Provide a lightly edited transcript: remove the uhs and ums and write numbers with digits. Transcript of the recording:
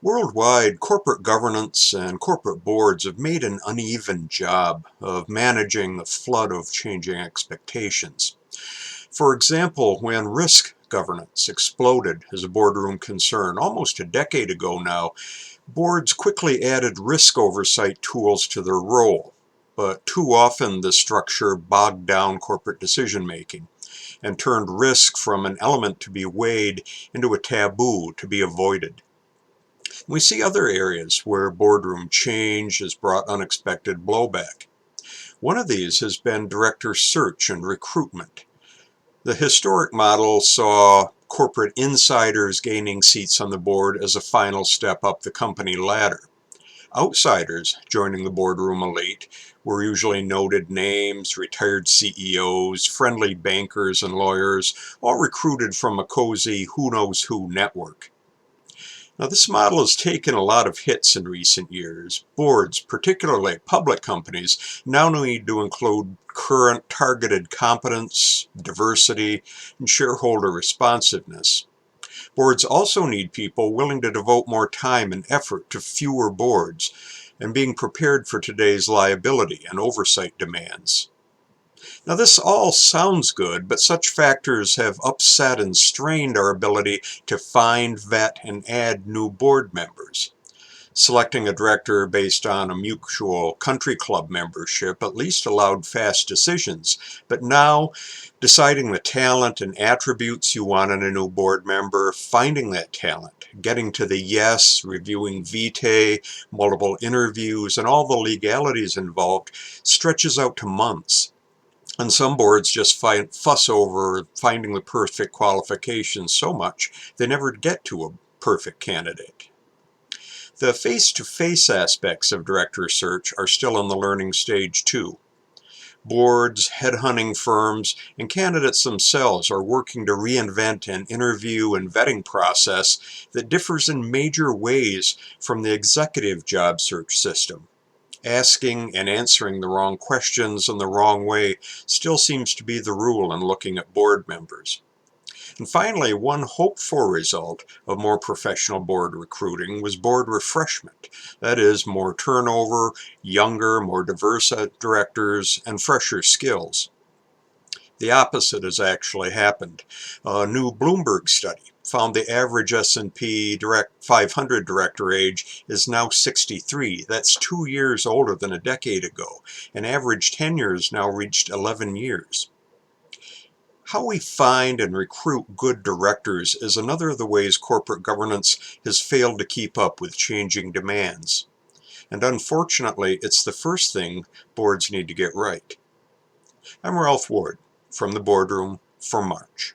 Worldwide, corporate governance and corporate boards have made an uneven job of managing the flood of changing expectations. For example, when risk governance exploded as a boardroom concern almost a decade ago now, boards quickly added risk oversight tools to their role. But too often this structure bogged down corporate decision-making and turned risk from an element to be weighed into a taboo to be avoided. We see other areas where boardroom change has brought unexpected blowback. One of these has been director search and recruitment. The historic model saw corporate insiders gaining seats on the board as a final step up the company ladder. Outsiders joining the boardroom elite were usually noted names, retired CEOs, friendly bankers and lawyers, all recruited from a cozy who-knows-who network. Now, this model has taken a lot of hits in recent years. Boards, particularly public companies, now need to include current targeted competence, diversity, and shareholder responsiveness. Boards also need people willing to devote more time and effort to fewer boards and being prepared for today's liability and oversight demands. Now, this all sounds good, but such factors have upset and strained our ability to find, vet, and add new board members. Selecting a director based on a mutual country club membership at least allowed fast decisions, but now deciding the talent and attributes you want in a new board member, finding that talent, getting to the yes, reviewing vitae, multiple interviews, and all the legalities involved stretches out to months. And some boards just fuss over finding the perfect qualifications so much they never get to a perfect candidate. The face-to-face aspects of director search are still in the learning stage too. Boards, headhunting firms, and candidates themselves are working to reinvent an interview and vetting process that differs in major ways from the executive job search system. Asking and answering the wrong questions in the wrong way still seems to be the rule in looking at board members. And finally, one hoped-for result of more professional board recruiting was board refreshment. That is, more turnover, younger, more diverse directors, and fresher skills. The opposite has actually happened. A new Bloomberg study found the average S&P 500 director age is now 63. That's 2 years older than a decade ago, and average tenure has now reached 11 years. How we find and recruit good directors is another of the ways corporate governance has failed to keep up with changing demands. And unfortunately, it's the first thing boards need to get right. I'm Ralph Ward from the Boardroom for March.